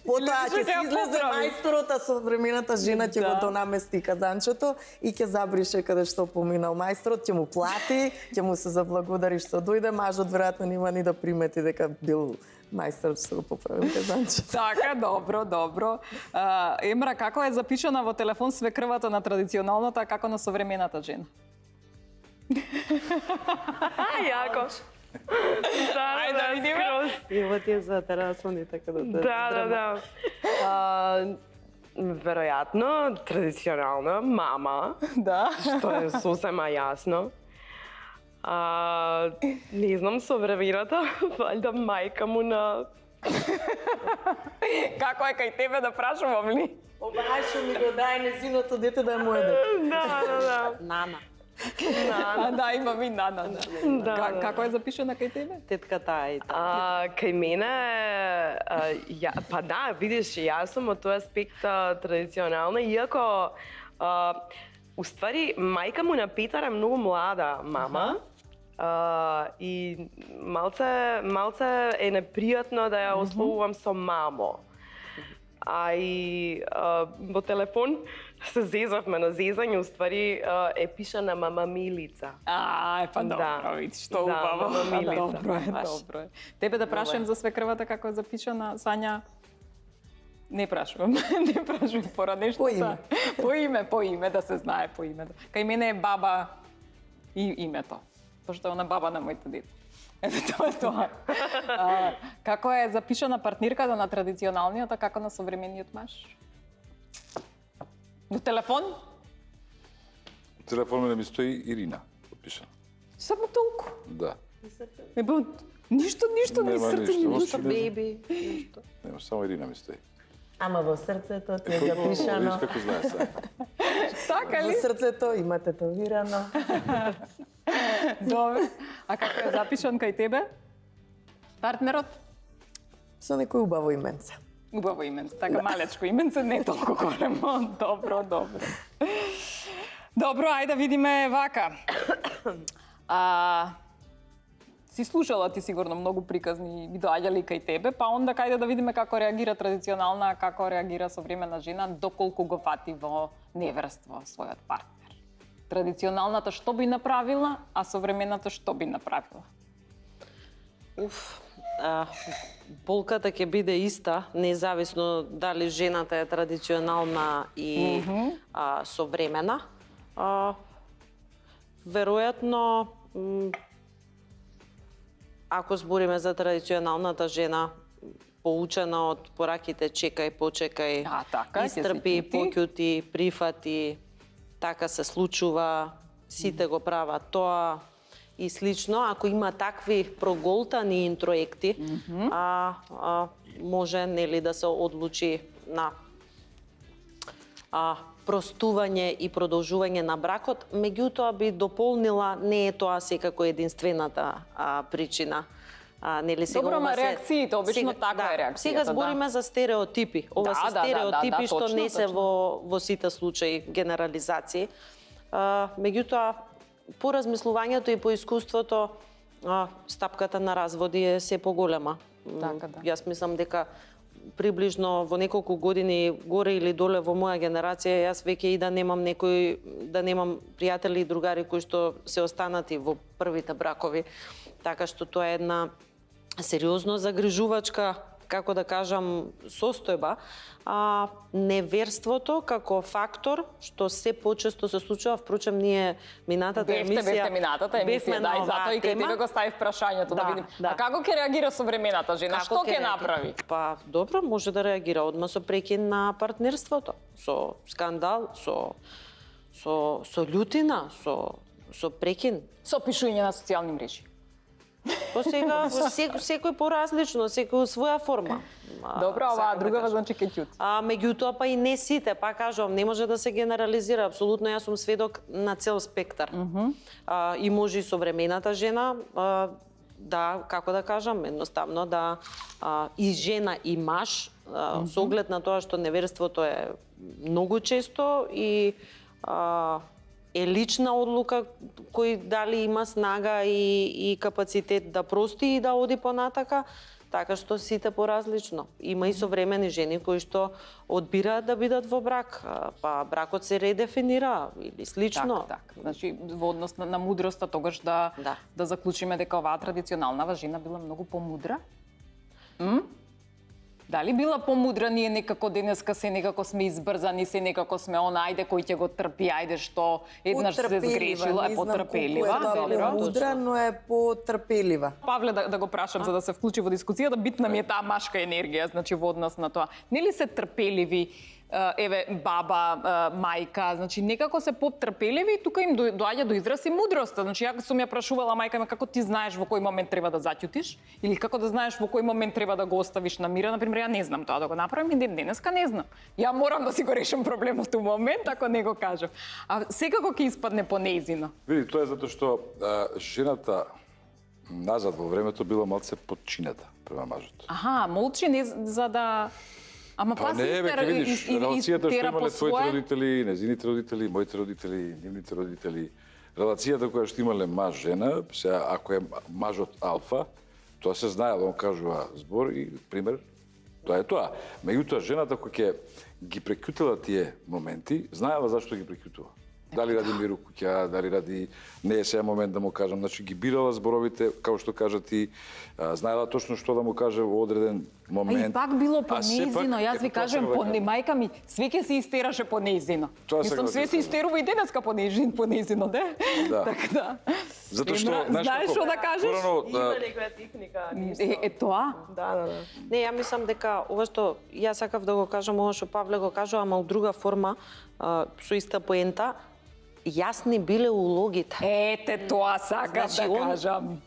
Потоа ќе се излезе мајсторот, а современата жена ќе го донамести казанчето и ќе забрише каде што поминал мајсторот, ќе му плати, ќе му се заблагодари што дојде, мажот веројатно нема ни да примети дека бил мајстор што го поправил казанчето. Така, добро. Емра, како е запишана во телефон свекрвата на традиционалната, а како на современата жена? Јако. Ајде да видиме. Ево ти е за терасони, така да те Да. Веројатно, традиционална мама, Да. што е сосема јасно. Не знам, современата, валјда мајка му на... Како е кај тебе да прашувам ли? Обај што ми го дај незиното дете да е моје дете. Да. Нана. Да, имам и Нана. Да. Како е запишана кај тебе? Тетката Ајта. Кај мене, па да, видиш, јас сум од тој аспект традиционална, иако уствари мајка му на Петар е многу млада мама. И малце е непријатно да ја ословувам со мамо. А и во телефон се зезавме на зезање, уствари е пишана мама Милица. Па добро, Да. видиш, што Да, убаво. мама Милица. Добро е. Тебе да прашувам за свекрвата како е запишана, Сања? Не прашувам, не прашувам пора нешто. По име. По име, да се знае по име. Кај мене е баба и името, пошто е она баба на моите деца. Ето тоа е тоа. Како е запишана партнирката на традиционалниот, а како на современиот маж? Во телефон? Телефон ми стои Ирина, подпишана. Само толку. Да. Ништо ни Нема срце, ништо, ни ништо. Беби. Нема, само Ирина ми стои. Ама во срцето ти е Видиш запишано. како знаеш сега. Така Во ли? срцето има тетовирано. Добре. А како е запишан кај тебе? Партнерот? Со некој убаво именце. Убаво именце, така малечко именце, не толку големо. Добро. Добро, ајде да видиме вака. Си слушала ти сигурно многу приказни би доаѓали кај тебе, па онда кајде да видиме како реагира традиционална, а како реагира современа жена, доколку го фати во неверство својот партнер. Традиционалната што би направила, а современата што би направила? Болката ќе биде иста, независно дали жената е традиционална и современа. Веројатно, ако збориме за традиционалната жена, поучена од пораките чекај, почекај, така, истрпи, поќути, прифати, така се случува, сите го прават тоа и слично. Ако има такви проголтани интроекти, може нели да се одлучи на простување и продолжување на бракот, меѓутоа би дополнила, не е тоа секако единствената причина. Нели сега Добро, ама ова се- реакциите, обично таква е реакцијата, Сега збориме за стереотипи. Ова се стереотипи што точно, не се точно. во сите случаи генерализации. Меѓутоа, по размислувањето и по искуството, стапката на разводи е се поголема. Така, да. Јас мислам дека приближно во неколку години горе или доле во моја генерација, јас веќе и да немам пријатели и другари кои што се останати во првите бракови. Така што тоа е една сериозно загрижувачка, како да кажам, состојба. Неверството како фактор, што се почесто се случува, впрочем, ние минатата емисија... Бевте минатата емисија, да, и затоа и кај тебе го ставив прашањето, да видим. Да. А како ќе реагира современата жена? Како Што ќе реагира? направи? Па, добро, може да реагира одма со прекин на партнерството, со скандал, со љутина, со прекин. Со пишување на социјални мрежи. По сега секој поразлично, секој своја форма. Добро, оваа сакам да другава кажам. значи ќе ќути. Меѓутоа па и не сите, па кажувам, не може да се генерализира. Апсолутно јас сум сведок на цел спектар. И може и современата жена, да, како да кажам, едноставно да и жена и маж, со оглед на тоа што неверството е многу често и е лична одлука кој дали има снага и капацитет да прости и да оди понатака, така што сите поразлично. Има и современи жени кои што одбираат да бидат во брак, па бракот се редефинира или слично. Так. Значи, во однос на мудроста, тогаш да заклучиме дека оваа традиционална жена била многу помудра? Дали била помудра, ние некако денеска се некако сме избрзани, се некако сме ајде кој ќе го трпи, ајде што еднаш се сгрешила, е потрпелива. Добро, мудра, но е потрпелива. Павле, да го прашам за да се вклучи во дискусијата, битна ми е таа машка енергија, значи во однос на тоа. Нели се трпеливи, еве баба, мајка, значи некако се потрпеливи и тука им доаѓа до израз и мудроста. Значи ја сум ја прашувала мајка ми како ти знаеш во кој момент треба да заќутиш или како да знаеш во кој момент треба да го оставиш на мира. Например, ја не знам тоа да го направам и денеска не знам. Ја морам да си го решам проблемот у момент ако не го кажам. А секако ќе испадне по неизино. Види, тоа е затоа што жената назад во времето била малце подчинета према мажот. Аха, молчи не за да... Ама Па не, бе, ќе видиш, релацијата што имале твоите родители, незините родители, моите родители, нивните родители, релацијата која што имале маж-жена, сега ако е мажот алфа, тоа се знаело, он кажува збор и пример, тоа е тоа. Меѓутоа, жената која ќе ги прекјутила тие моменти, знаела зашто ги прекјутува. Дали ради мир у куќа, дали ради не е сега момент да му кажам, значи ги бирала зборовите, како што кажа ти, знаела точно што да му каже во одреден момент. А и пак било по сепак, неизино, јас ви тоа кажем, сакам да кажам. мајка ми свеќе се истераше по неизино. Тоа Мислам, сакам да све се кажам. истерува и денеска по неизино, де? Да. Така да. Затоа што, Знаеш што да кажеш? Има некоја техника. Е тоа? Да. Не, ја мислам дека ова што јас сакав да го кажам, ова што Павле го кажува, ама у друга форма, со иста поента, јасни биле улогите. Ете, тоа сакам Значи, да кажам.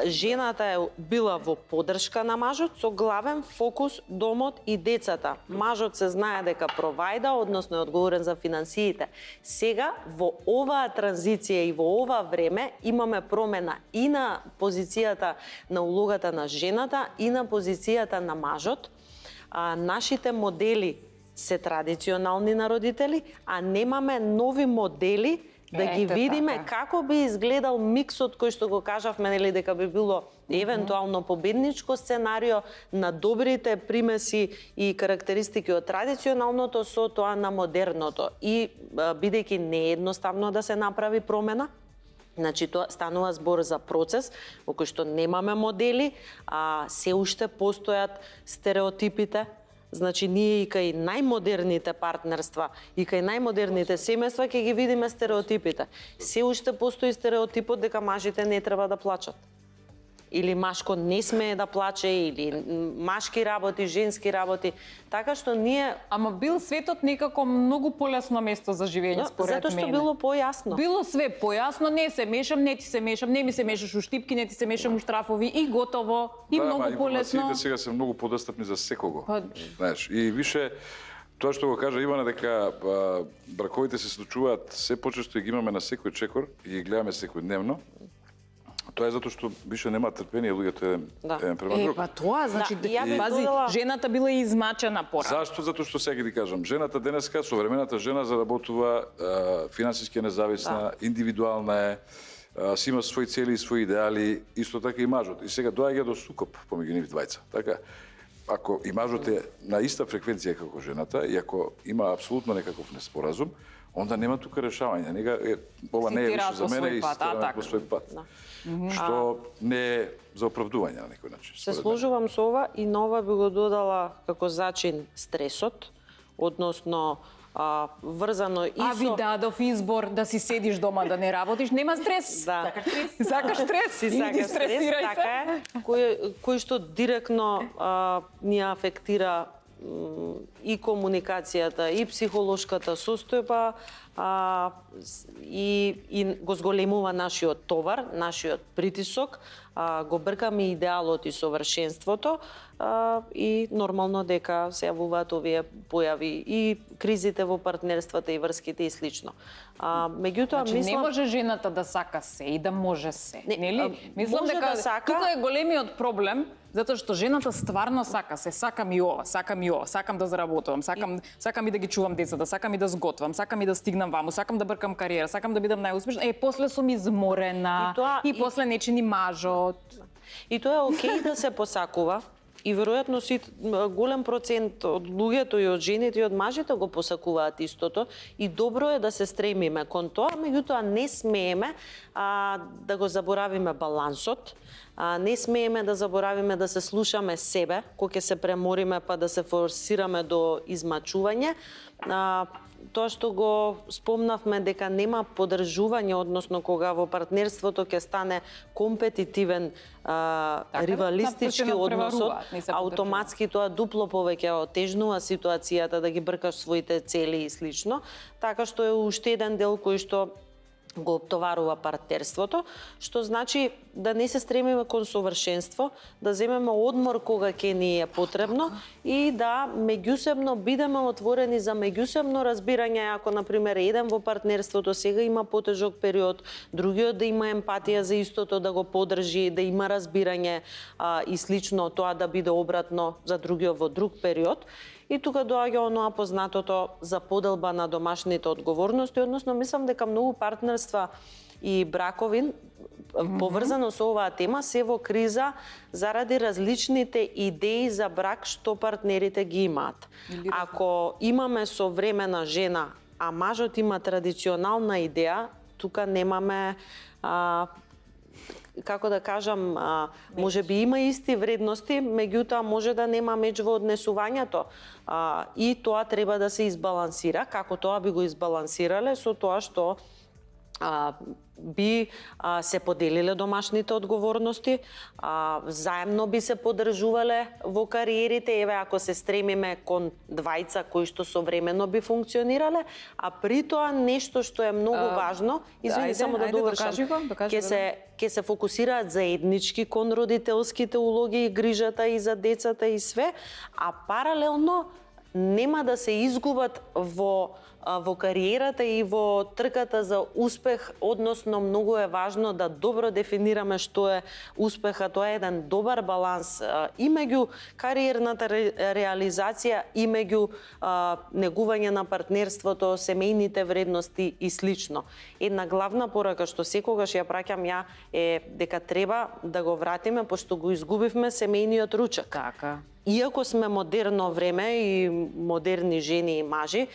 Жената е била во поддршка на мажот со главен фокус домот и децата. Мажот се знае дека провајда, односно е одговорен за финансиите. Сега во оваа транзиција и во ова време имаме промена и на позицијата на улогата на жената и на позицијата на мажот. Нашите модели се традиционални на родители, а немаме нови модели да ги видиме како би изгледал миксот кој што го кажавме, нели, дека би било евентуално победничко сценарио на добрите примеси и карактеристики од традиционалното со тоа на модерното. И бидејќи не е едноставно да се направи промена, значи тоа станува збор за процес во кој што немаме модели, а се уште постојат стереотипите. Значи, ние и кај најмодерните партнерства, и кај најмодерните семејства ќе ги видиме стереотипите. Се уште постои стереотипот дека мажите не треба да плачат. Или машко не смее да плаче, или машки работи, женски работи. Така што ние... Ама бил светот некако многу полесно место за живење, според мене. Затоа што било појасно. Било све појасно, не се мешам, не ти се мешам, не ми се мешаш у штипки, не ти се мешам у штрафови и готово. И многу полесно. Информациите сега се многу подостапни за секого. Па... Знаеш, и више Тоа што го кажа Ивана, дека браковите се случуваат се почесто и ги имаме на секој чекор и ги гледаме секојдневно. Тоа е затоа што више нема трпение луѓето еден према друг. Па тоа, значи, Да, ја би пази, додала- жената била и измачена порано. Зашто? Затоа што сега ти кажам, жената денеска, современата жена заработува финансиски независна, индивидуална е, си има своји цели и своји идеали, исто така и мажот. И сега доаѓа до сукоп помеѓу нив двајца. Така, ако и мажот е на иста фреквенција како жената и ако има апсолутно некаков неспоразум, онда нема тука решавање. Ова не е Си више тираат за по мене свој и пат, стираме така. по свој пат. Што не е за оправдување на некој начин. Се според мене. сложувам со ова и на ова би го додала како зачин стресот, односно врзано и А ви со... дадов избор да си седиш дома да не работиш, нема стрес. Да. Сакаш стрес? Си Иди сака стресирај стрес, така е, кој што директно ни афектира и комуникацијата, и психолошката состојба, и го зголемува нашиот товар, нашиот притисок, го бркаме идеалот и совршенството, и нормално дека се јавуваат овие појави и кризите во партнерствата и врските и слично. Меѓутоа, Значи, не мислам... може жената да сака се и да може се, Не, нели? Мислам може дека да сака. тука е големиот проблем, затоа што жената стварно сака се, сакам и ова, сакам да заработувам, сакам и да ги чувам децата, сакам и да сготвам, сакам и да стигнам ваму, сакам да бркам кариера, сакам да бидам најуспешна. После сум изморена и после не чини мажот. И тоа е окей да се посакува. И веројатно голем процент од луѓето и од жените и од мажите го посакуваат истото. И добро е да се стремиме кон тоа, меѓутоа не смееме да го заборавиме балансот. Не смееме да заборавиме да се слушаме себе, кога ќе се премориме па да се форсираме до измачување. Тоа што го спомнавме дека нема поддржување, односно кога во партнерството ќе стане компетитивен, ривалистички односот, автоматски тоа дупло повеќе отежнува ситуацијата да ги бркаш своите цели и слично, така што е уште еден дел кој што го оптоварува партнерството, што значи да не се стремиме кон совршенство, да земеме одмор кога ќе ни е потребно и да меѓусебно бидеме отворени за меѓусебно разбирање, ако например еден во партнерството сега има потежок период, другиот да има емпатија за истото, да го поддржи, да има разбирање и слично, тоа да биде обратно за другиот во друг период. И тука доаѓа оноа познатото за поделба на домашните одговорности, односно мислам дека многу партнерства и бракови поврзано со оваа тема се во криза заради различните идеи за брак што партнерите ги имаат. Ако имаме современа жена, а мажот има традиционална идеја, тука немаме како да кажам, може би има исти вредности, меѓутоа може да нема меч во однесувањето. И тоа треба да се избалансира. Како тоа би го избалансирале? Со тоа што би се поделиле домашните одговорности, заемно би се поддржувале во кариерите, еве ако се стремиме кон двајца кои што современо би функционирале, а при тоа нешто што е многу важно, извини само да довршам, ќе се фокусираат заеднички кон родителските улоги и грижата и за децата и све, а паралелно нема да се изгубат во кариерата и во трката за успех, односно многу е важно да добро дефинираме што е успеха, тоа е еден добар баланс и меѓу кариерната реализација и меѓу негување на партнерството, семејните вредности и слично. Една главна порака што секогаш ја праќам ја е дека треба да го вратиме, пошто го изгубивме семејниот ручек. Така. Иако сме модерно време и модерни жени и мажи,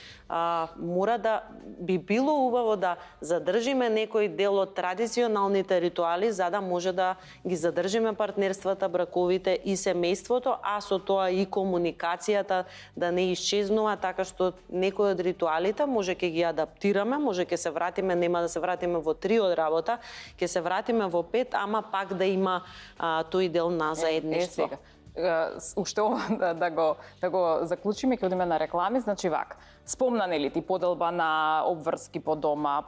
мора да би било убаво да задржиме некој дел од традиционалните ритуали за да може да ги задржиме партнерствата, браковите и семејството, а со тоа и комуникацијата да не исчезнува, така што некој од ритуалите може ќе ги адаптираме, може ќе се вратиме, нема да се вратиме во 3 од работа, ќе се вратиме во 5, ама пак да има тој дел на заедништво. Уште ова да го заклучиме, ќе одиме на реклами, значи вак. Спомна нели ти поделба на обврски по дома,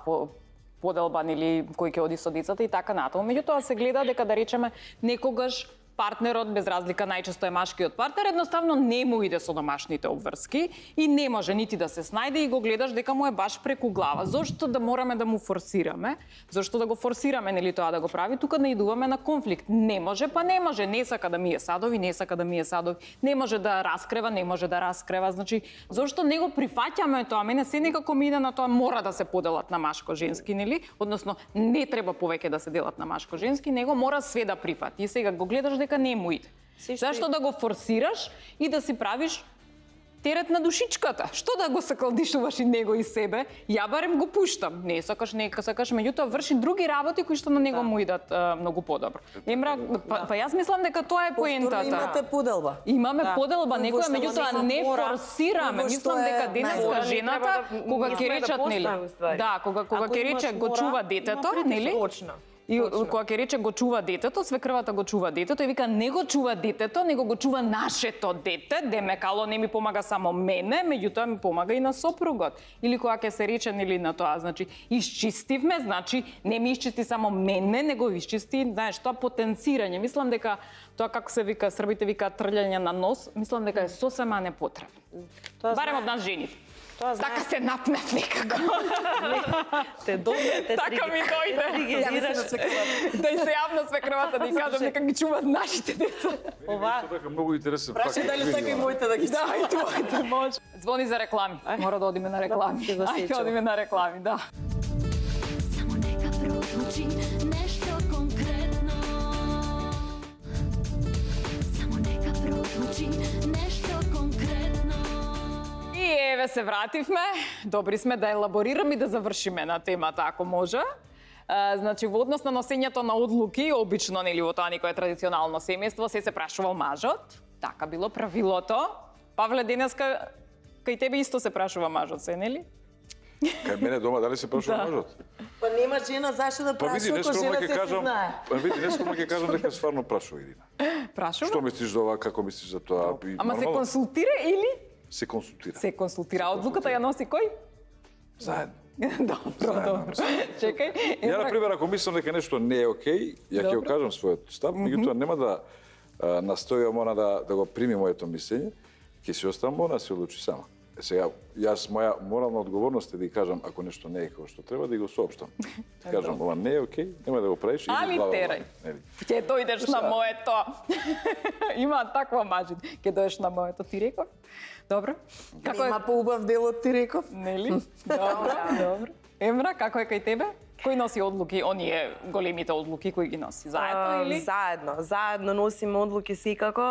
поделба нели кој ќе оди со децата и така натаму. Меѓутоа се гледа дека да речеме некогаш партнерот, без разлика најчесто е машкиот партнер, едноставно не му иде со домашните обврски и не може нити да се снајде и го гледаш дека му е баш преку глава. Зошто да мораме да му форсираме? Зошто да го форсираме, нели тоа да го прави? Тука наидуваме на конфликт. Не може, па не може. Не сака да мие садови, не сака да мие садови. Не може да раскрева, не може да раскрева. Значи, зошто не го прифаќаме тоа? Мене се некако ми иде на тоа мора да се поделат на машко-женски, нели? Односно, не треба повеќе да се делат на машко-женски, него мора све да прифати. И сега го гледаш дека не му иде. Зашто да го форсираш и да си правиш терет на душичката? Што да го сакалдишуваш и него и себе? Ја барем го пуштам. Не сакаш, меѓутоа врши други работи кои што на него му идат многу подобро. Емра, па јас мислам дека тоа е поентата. Имате поделба. Имаме поделба, некоја, меѓутоа не форсираме. Мислам дека денеска жената кога ќе речат, нели? Да, кога ќе рече го чува детето, нели? И кога ќе рече го чува детето, свекрвата го чува детето и вика не го чува детето, него го чува нашето дете, демекало не ми помага само мене, меѓутоа ми помага и на сопругот. Или кога ќе се рече нели на тоа, значи исчистивме, значи не ми исчисти само мене, него исчисти, знаеш, тоа потенцирање. Мислам дека тоа како се вика, србите викаат трљање на нос, мислам дека е сосема непотребно. Барем од нас жените. Така се напнев некако. Те добре, те така ми дојде. Да и се јавно свекрвата да и кажам дека ги чуваат нашите деца. Ова Така многу интересен факт. Праши дали сака и моите да ги Да, и твоите може. Звони за реклами. Мора да одиме на реклами. Ајде одиме на реклами, да. Само нека прозвучи нешто конкретно. Само нека прозвучи нешто конкретно. И еве се вративме. Добри сме да елаборираме и да завршиме на темата ако може. Значи во однос на носењето на одлуки, обично нели во тоа некое традиционално семејство се прашувал мажот. Така било правилото. Павле, денеска кај тебе исто се прашува мажот, се нели? Кај мене дома дали се прашува мажот? Па нема жена зашто да Па види, прашува ако нескоро жена ќе се кажам, знае. па види, нескоро ќе кажам дека стварно прашува Ирина. Прашува? Што мислиш за ова, како мислиш за тоа? И Ама се нормално, консултира или? се консултира. Се консултира. Одлуката ја носи кој? Заедно. Добро. Чекај. Ја, например, ако мислам дека нешто не е окей, ја ќе го кажам својот став, меѓутоа нема да настојам она да го прими моето мислење, ќе си оставам она да се одлучи сама. Сега, јас моја морална одговорност е да ја кажам ако нешто не е како што треба да го соопштам. Да кажам ова не е окей, нема да го правиш или Али терај. Ќе дојдеш на моето. Има таква мажит. Ќе дојдеш на моето, ти реков. Добро. Како е? Нема поубав дел од ти реков. Нели? Добро, добро. Емра, како е кај тебе? Кој носи одлуки? Оние големите одлуки кои ги носи? Заедно или? Заедно носиме одлуки секако,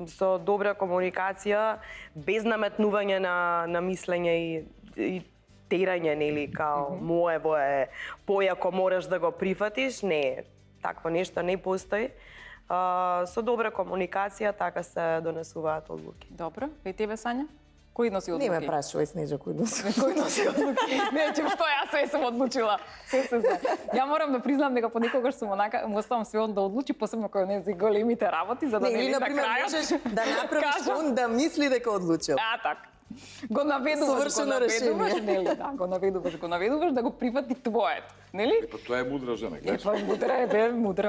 со добра комуникација, без наметнување на мислење и терање, нели, као моево е појако мораш да го прифатиш, не, такво нешто не постои. Со добра комуникација така се донесуваат одлуки. Добро. Кај тебе, Сања? Кој носи одлуки? Не ме прашувај, Снежа, кој носи. Кој носи одлуки? Не, че што јас се сум одлучила. Се знае. Ја морам да признам дека понекогаш сум онака, му оставам све он да одлучи, посебно кога не за големите работи, за да Не, не или, на например, крајот. можеш да направиш кажам. он да мисли дека одлучил. Така. Го наведуваш, Совршено решение. нели, да, го наведуваш да го прифати твоето, нели? Па тоа е мудра жена, гледаш. Па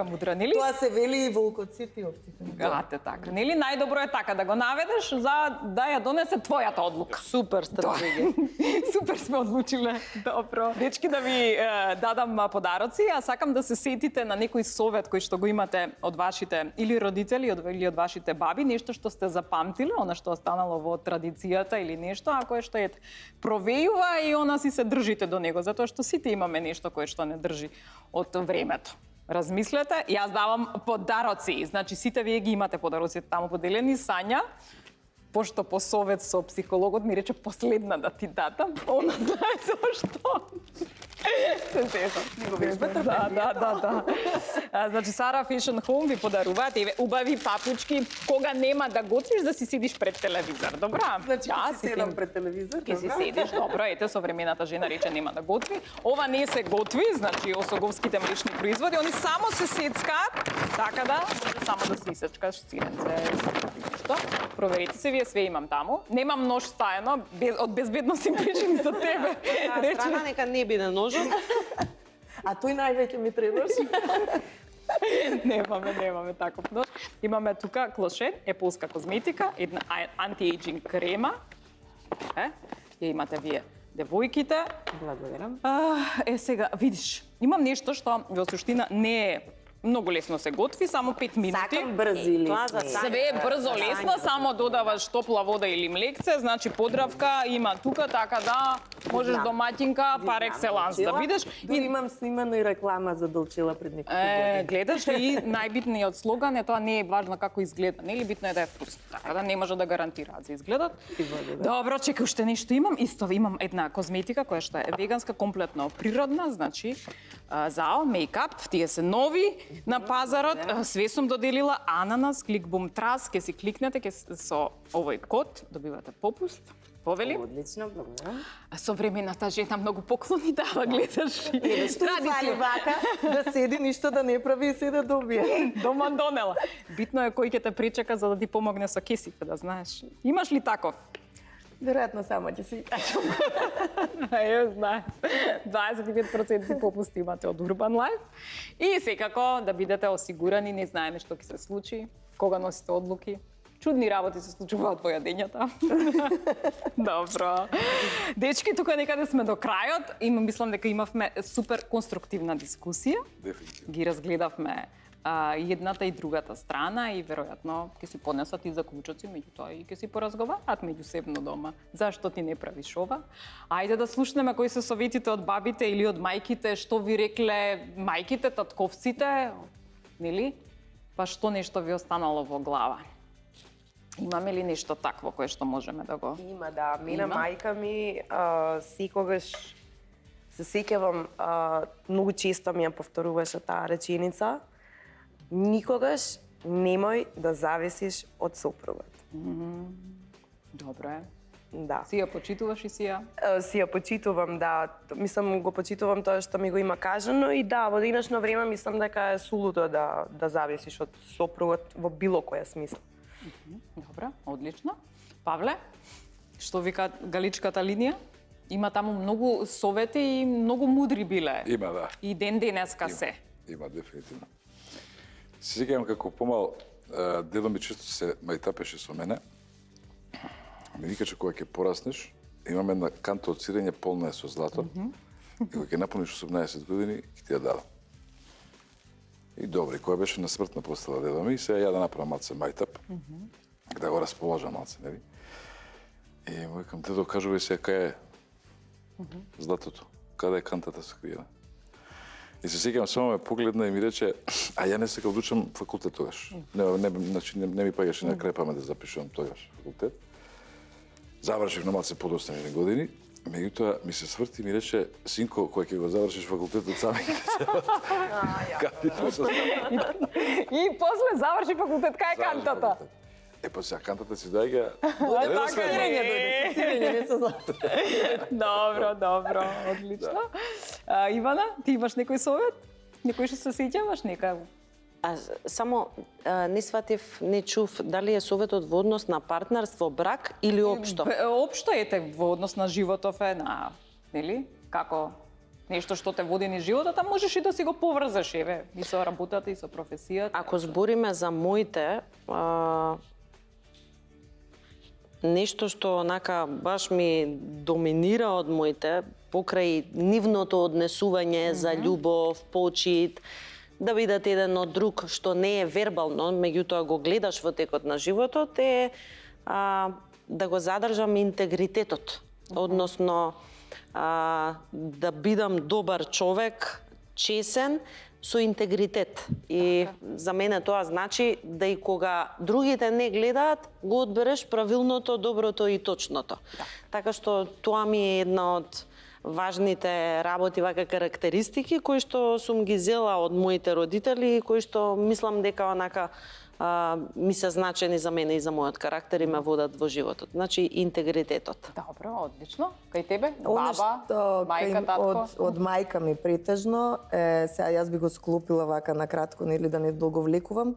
мудра, нели? Тоа се вели и волкоците и овците. Гате така. Нели најдобро е така да го наведеш за да ја донесе твојата одлука. супер стратегија. Супер сме одлучиле. Добро. Дечки, да ви дадам подароци, а сакам да се сетите на некој совет кој што го имате од вашите или родители или од вашите баби, нешто што сте запамтиле, она што останало во традицијата или нешто, а кое што провејува и она си се држите до него, затоа што сите имаме нешто кое што не држи од времето. Размислете, јас давам подароци. Значи сите вие ги имате подароците таму поделени. Сања, пошто по совет со психологот ми рече последна да ти дадам, она знае зашто. Се сетам. Него веќе Да. Значи Сара Fashion Home ви подаруваат еве убави папучки кога нема да готвиш да си седиш пред телевизор. Добра? Значи, Да, си седам пред телевизор. Ке си седиш, добро, ете современата жена рече нема да готви. Ова не се готви, значи осоговските млечни производи, они само се сецкаат, така да може само да се исечкаш сиренце. Што? Проверите се, вие све имам таму. Немам нож стаено, од безбедносни причини за тебе. Страна нека не биде ножот. А тој највеќе ми требаш. Немаме таков нож. Имаме тука клоше, еполска козметика, една анти-ејджинг крема. Ја имате вие девојките. Благодарам. Сега, видиш, имам нешто што во суштина не е многу лесно се готви, само 5 минути. Сакам брзи и лесни. Све е брзо, лесно, само додаваш топла вода или млекце, значи подравка има тука, така да можеш домаќинка пар екселанс да бидеш. И имам снимано и реклама за Долчила пред неколку години. Гледаш и најбитниот слоган е тоа не е важно како изгледа, нели битно е да е вкусно. Така да не може да гарантираат за изгледот. Добро, чекај, уште нешто имам. Исто имам една козметика која што е веганска, комплетно природна, значи Зао мејкап, тие се нови на пазарот. Све сум доделила ананас, кликбум трас, ке си кликнете, ке со овој код добивате попуст. Повели? Одлично, благодарам. Современата жена многу поклони дава, гледаш. Што фали вака да седи ништо да не прави и се да добие. Дома донела. Битно е кој ќе те причека за да ти помогне со кесите, да знаеш. Имаш ли таков? Веројатно само ќе си кажам. Ја знаеш. 25% попуст имате од Urban Life. И секако да бидете осигурани, не знаеме што ќе се случи, кога носите одлуки. Чудни работи се случуваат во јадењата. Добро. Дечки, тука некаде сме до крајот. Мислам дека имавме супер конструктивна дискусија. Дефинитивно. Ги разгледавме едната и другата страна и веројатно ќе си понесат и заклучоци меѓу тоа и ќе си поразговараат меѓусебно дома. Зашто ти не правиш ова? Ајде да слушнеме кои се советите од бабите или од мајките, што ви рекле мајките, татковците, нели? Па што нешто ви останало во глава? Имаме ли нешто такво кое што можеме да го... Има, да. Мене Има? мајка ми секогаш се сеќавам, многу често ми ја повторуваше таа реченица. Никогаш немој да зависиш од сопругот. Добро е. Да. Си ја почитуваш и си ја? Си ја почитувам, да. Мислам, го почитувам тоа што ми го има кажано и да, во денешно време мислам дека е сулудо да зависиш од сопругот во било која смисла. Добро, одлично. Павле, што вика галичката линија? Има таму многу совети и многу мудри биле. Има, да. И ден денеска се. Има, дефинитивно. Се сеќавам како помал, дедо ми често се мајтапеше со мене. Ми вика, че кога ќе пораснеш, имаме една канта од сирење полна е со злато. И кога ќе наполниш 18 години, ќе ти ја дадам. И добри, која беше на смртна постела дедо ми, и сега ја да направам малце мајтап, да го расположам малце, нели? И му викам, дедо, кажувај сега кај е златото, каде е кантата скриена. И се сеќавам, само ме погледна и ми рече, а ја не сакав да учам факултет тогаш. Не ми паѓаше на крепаме да запишувам тогаш факултет. Завршив на малце подоставени години, меѓутоа ми се сврти и ми рече, синко, кој ќе го завршиш факултетот сами ќе се И после заврши факултет, кај е кантата? Па сега кантата си доаѓа... Сирење дојде, сирење не со злато. Добро, одлично. Ивана, ти имаш некој совет? Некој што се сеќаваш некако? Само не сватив, не чув дали е советот во однос на партнерство, брак или општо. Општо ете во однос на животов е на, нели? Како нешто што те води низ животот, а можеш и да си го поврзаш, еве, и со работата, и со професијата. Ако збориме за моите, нешто што онака баш ми доминира од моите, покрај нивното однесување за љубов, почит, да бидат еден од друг, што не е вербално, меѓутоа го гледаш во текот на животот, е да го задржам интегритетот. Односно, да бидам добар човек, чесен, со интегритет. И за мене тоа значи да и кога другите не гледаат, го одбереш правилното, доброто и точното. Така што тоа ми е една од важните работи, вака карактеристики, кои што сум ги зела од моите родители и кои што мислам дека онака ми се значени за мене и за мојот карактер и ме водат во животот. Значи, интегритетот. Добро, одлично. Кај тебе? Она Баба, што мајка, татко? од мајка ми претежно, сега јас би го склопила вака на кратко, нели да не долговлекувам,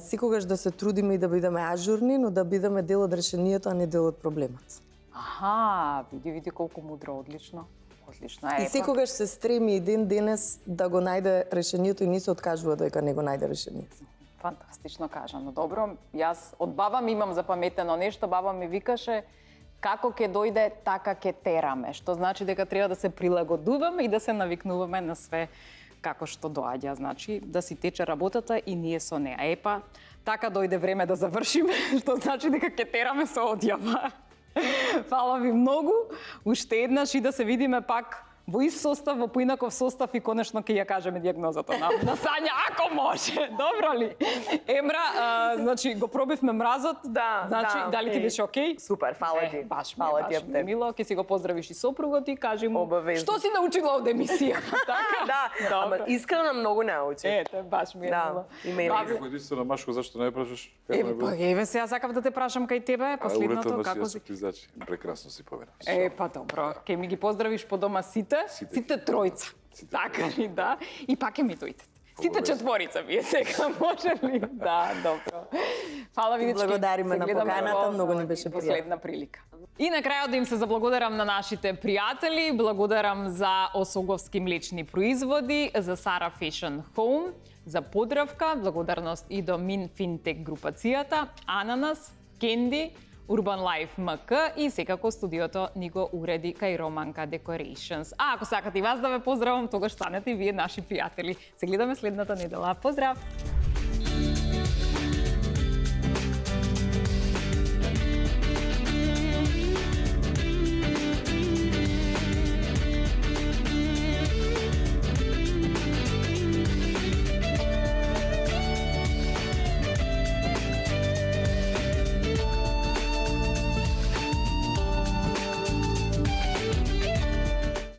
секогаш да се трудиме и да бидеме ажурни, но да бидеме дел од решението, а не дел од проблемот. Аха, види колку мудро, одлично. Одлично, И секогаш се стреми еден денес да го најде решението и не се откажува дека не го најде решението. Фантастично кажано. Добро, јас од баба ми имам запаметено нешто. Баба ми викаше како ќе дојде, така ќе тераме. Што значи дека треба да се прилагодуваме и да се навикнуваме на све како што доаѓа. Значи да си тече работата и ние со неа. Епа, така дојде време да завршиме, што значи дека ќе тераме со одјава. Фала ви многу. Уште еднаш и да се видиме пак во ист состав, во поинаков состав и конечно ќе ја кажеме дијагнозата на Сања, ако може. Добро ли? Емра, значи го пробивме мразот. Да, значи, да, дали ти окей. беше окей? Супер, фала ти. Баш Фала ти, ми е мило. Ќе си го поздравиш и сопругот и кажи му Обавезно. што си научила од емисијата. Така? Да, ама Добро. искрено многу научи. Ете, баш ми е Да, мило. и мене. Баби, Како единствено Машко, зашто не ја прашаш? па еве сега сакав да те прашам кај тебе, последното како си? Ти прекрасно си поведаш. Па добро, ќе ми ги поздравиш по дома сите, сите тројца. Така ли, да? И пак ќе ми дојдете. Сите четворица вие сега, може ли? Да, добро. Фала ви, дечки. Благодариме Се на гледаме поканата, во многу ни беше последна прилика. И на крајот да им се заблагодарам на нашите пријатели, благодарам за Осоговски млечни производи, за Sara Fashion Home, за Подравка, благодарност и до Min Fintech групацијата, Ананас, Кенди, Urban Life МК и секако студиото ни го уреди кај Романка Decorations. А ако сакате и вас да ве поздравам, тогаш станете и вие наши пријатели. Се гледаме следната недела. Поздрав!